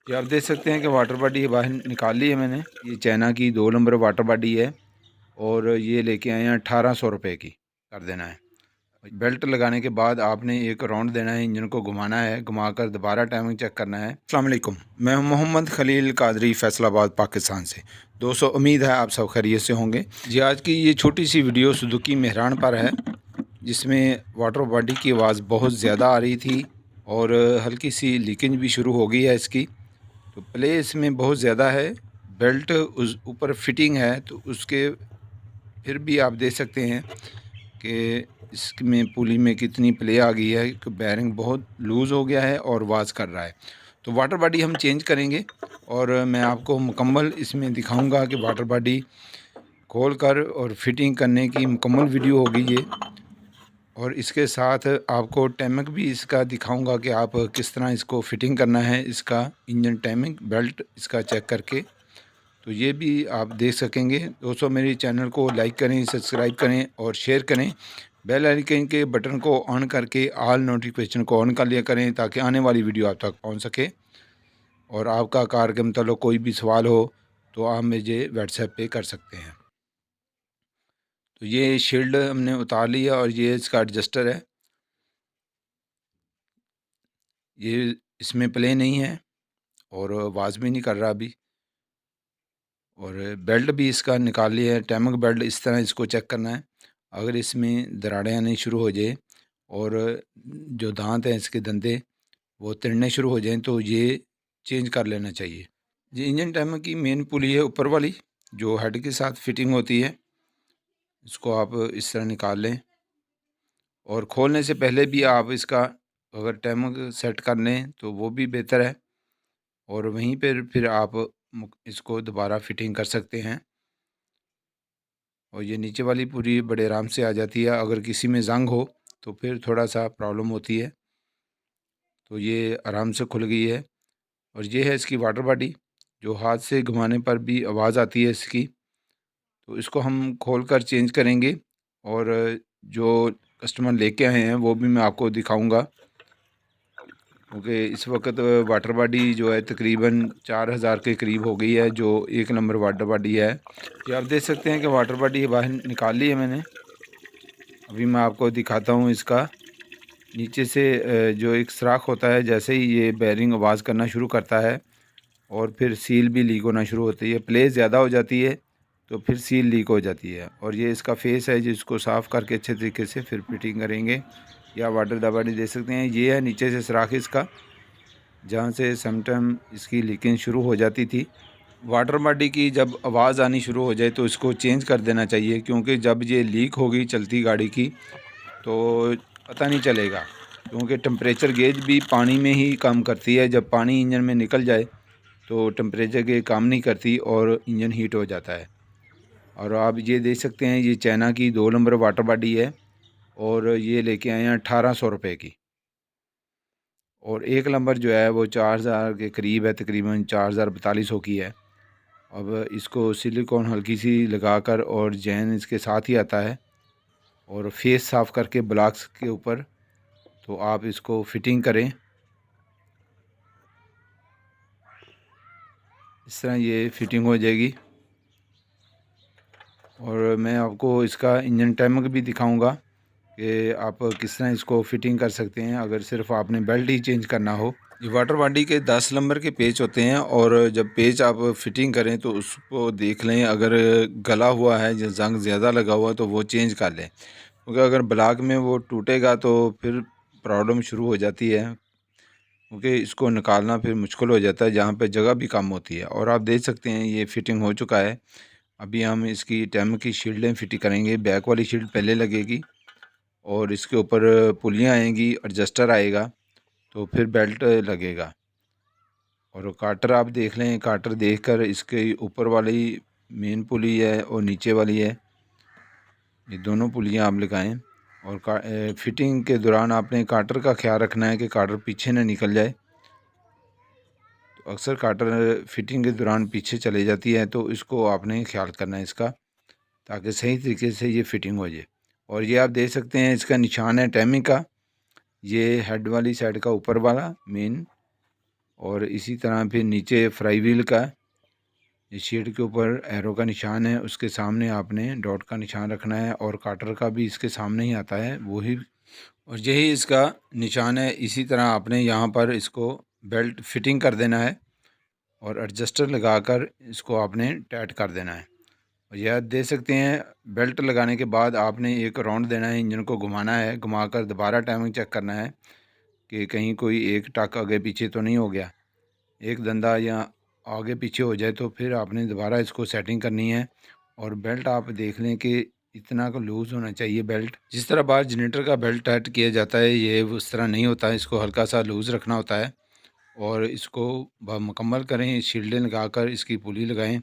ये आप देख सकते हैं कि वाटर बॉडी बाहर निकाल ली है मैंने। ये चाइना की 2 नंबर वाटर बॉडी है और ये लेके आए हैं 1800 रुपये की कर देना है। बेल्ट लगाने के बाद आपने एक राउंड देना है, इंजन को घुमाना है, घुमाकर दोबारा टाइमिंग चेक करना है। अस्सलाम वालेकुम, मैं हूं मोहम्मद खलील कादरी, फैसलाबाद पाकिस्तान से। दोस्तों, उम्मीद है आप सब खैरियत से होंगे जी। आज की ये छोटी सी वीडियो सुजुकी मेहरान पर है, जिसमें वाटर बॉडी की आवाज़ बहुत ज़्यादा आ रही थी और हल्की सी लीकेज भी शुरू हो गई है इसकी। तो प्ले इसमें बहुत ज़्यादा है, बेल्ट उस ऊपर फिटिंग है, तो उसके फिर भी आप देख सकते हैं कि इसमें पुली में कितनी प्ले आ गई है कि बैरिंग बहुत लूज़ हो गया है और आवाज़ कर रहा है। तो वाटर बॉडी हम चेंज करेंगे और मैं आपको मुकम्मल इसमें दिखाऊंगा कि वाटर बॉडी खोल कर और फिटिंग करने की मुकम्मल वीडियो होगी ये। और इसके साथ आपको टाइमिंग भी इसका दिखाऊंगा कि आप किस तरह इसको फिटिंग करना है, इसका इंजन टाइमिंग बेल्ट इसका चेक करके। तो ये भी आप देख सकेंगे। दोस्तों, मेरे चैनल को लाइक करें, सब्सक्राइब करें और शेयर करें। बेल आइकन के बटन को ऑन करके ऑल नोटिफिकेशन को ऑन कर लिया करें, ताकि आने वाली वीडियो आप तक पहुंच सके। और आपका कार के मतलब कोई भी सवाल हो तो आप मुझे व्हाट्सएप पे कर सकते हैं। तो ये शील्ड हमने उतार लिया और ये इसका एडजस्टर है। ये इसमें प्ले नहीं है और आवाज़ भी नहीं कर रहा अभी। और बेल्ट भी इसका निकाल लिया है, टाइमिंग बेल्ट। इस तरह इसको चेक करना है। अगर इसमें दरारें आनी शुरू हो जाए और जो दांत हैं इसके दंदे वो तिड़ने शुरू हो जाएं, तो ये चेंज कर लेना चाहिए। ये इंजन टाइमिंग की मेन पुली है ऊपर वाली, जो हेड के साथ फिटिंग होती है। इसको आप इस तरह निकाल लें और खोलने से पहले भी आप इसका अगर टाइमिंग सेट कर लें तो वो भी बेहतर है। और वहीं पर फिर आप इसको दोबारा फिटिंग कर सकते हैं। और ये नीचे वाली पूरी बड़े आराम से आ जाती है। अगर किसी में ज़ंग हो तो फिर थोड़ा सा प्रॉब्लम होती है। तो ये आराम से खुल गई है। और ये है इसकी वाटर बॉडी, जो हाथ से घुमाने पर भी आवाज़ आती है इसकी। तो इसको हम खोल कर चेंज करेंगे और जो कस्टमर लेके आए हैं वो भी मैं आपको दिखाऊंगा। क्योंकि इस वक्त वाटर बॉडी जो है तकरीबन 4000 के करीब हो गई है, जो 1 नंबर वाटर बॉडी है। ये आप देख सकते हैं कि वाटर बॉडी बाहर निकाल ली है मैंने। अभी मैं आपको दिखाता हूँ इसका नीचे से जो एक सुराख होता है, जैसे ही ये बैरिंग आवाज़ करना शुरू करता है और फिर सील भी लीक होना शुरू होती है। प्ले ज़्यादा हो जाती है तो फिर सील लीक हो जाती है। और ये इसका फेस है जिसको साफ़ करके अच्छे तरीके से फिर फिटिंग करेंगे। या वाटर दबानी दे सकते हैं। ये है नीचे से सुराख इसका, जहाँ से समटाइम इसकी लीकेज शुरू हो जाती थी। वाटर बॉडी की जब आवाज़ आनी शुरू हो जाए तो इसको चेंज कर देना चाहिए, क्योंकि जब ये लीक होगी चलती गाड़ी की तो पता नहीं चलेगा। क्योंकि टेम्परेचर गेज भी पानी में ही काम करती है। जब पानी इंजन में निकल जाए तो टेम्परेचर गेज काम नहीं करती और इंजन हीट हो जाता है। और आप ये देख सकते हैं, ये चाइना की 2 नंबर वाटर बॉडी है और ये लेके आए हैं 1800 रुपये की। और 1 नंबर जो है वो 4000 के करीब है, तकरीबन 4042 की है। अब इसको सिलिकॉन हल्की सी लगाकर, और जैन इसके साथ ही आता है, और फेस साफ़ करके ब्लॉक्स के ऊपर तो आप इसको फिटिंग करें। इस तरह ये फिटिंग हो जाएगी। और मैं आपको इसका इंजन टाइमिंग भी दिखाऊंगा कि आप किस तरह इसको फिटिंग कर सकते हैं, अगर सिर्फ आपने बेल्ट ही चेंज करना हो। ये वाटर बॉडी के 10 नंबर के पेच होते हैं, और जब पेच आप फिटिंग करें तो उसको देख लें, अगर गला हुआ है या जंग ज़्यादा लगा हुआ है तो वो चेंज कर लें। क्योंकि अगर ब्लॉक में वो टूटेगा तो फिर प्रॉब्लम शुरू हो जाती है, क्योंकि इसको निकालना फिर मुश्किल हो जाता है, जहाँ पे जगह भी कम होती है। और आप देख सकते हैं ये फिटिंग हो चुका है। अभी हम इसकी टाइम की शील्डें फिट करेंगे। बैक वाली शील्ड पहले लगेगी और इसके ऊपर पुलियाँ आएंगी, एडजस्टर आएगा, तो फिर बेल्ट लगेगा। और काटर आप देख लें, काटर देखकर इसके ऊपर वाली मेन पुली है और नीचे वाली है, ये दोनों पुलियाँ आप लगाएं। और फिटिंग के दौरान आपने काटर का ख्याल रखना है कि काटर पीछे ना निकल जाए। तो अक्सर काटर फिटिंग के दौरान पीछे चले जाती है, तो इसको आपने ख्याल करना है इसका, ताकि सही तरीके से ये फिटिंग हो जाए। और ये आप देख सकते हैं इसका निशान है टाइमिंग का। ये हेड वाली साइड का ऊपर वाला मेन और इसी तरह फिर नीचे फ्राई व्हील का इस शेड के ऊपर एरो का निशान है, उसके सामने आपने डॉट का निशान रखना है और काटर का भी इसके सामने ही आता है वही, और यही इसका निशान है। इसी तरह आपने यहाँ पर इसको बेल्ट फिटिंग कर देना है और एडजस्टर लगाकर इसको आपने टाइट कर देना है। और यह दे सकते हैं बेल्ट लगाने के बाद आपने एक राउंड देना है, इंजन को घुमाना है, घुमाकर दोबारा टाइमिंग चेक करना है कि कहीं कोई एक टक आगे पीछे तो नहीं हो गया, एक धंधा या आगे पीछे हो जाए तो फिर आपने दोबारा इसको सेटिंग करनी है। और बेल्ट आप देख लें कि इतना का लूज़ होना चाहिए बेल्ट, जिस तरह बाहर जनरेटर का बेल्ट टाइट किया जाता है ये उस तरह नहीं होता है, इसको हल्का सा लूज़ रखना होता है। और इसको मुकम्मल करें, शील्डें लगाकर इसकी पुली लगाएं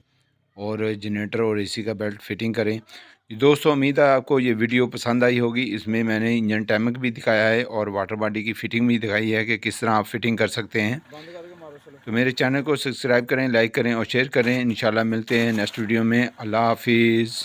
और जनरेटर और एसी का बेल्ट फिटिंग करें। दोस्तों उम्मीद है आपको ये वीडियो पसंद आई होगी। इसमें मैंने इंजन टाइमिंग भी दिखाया है और वाटर बॉडी की फ़िटिंग भी दिखाई है कि किस तरह आप फिटिंग कर सकते हैं। तो मेरे चैनल को सब्सक्राइब करें, लाइक करें और शेयर करें। इंशाल्लाह मिलते हैं नेक्स्ट वीडियो में। अल्लाह हाफिज़।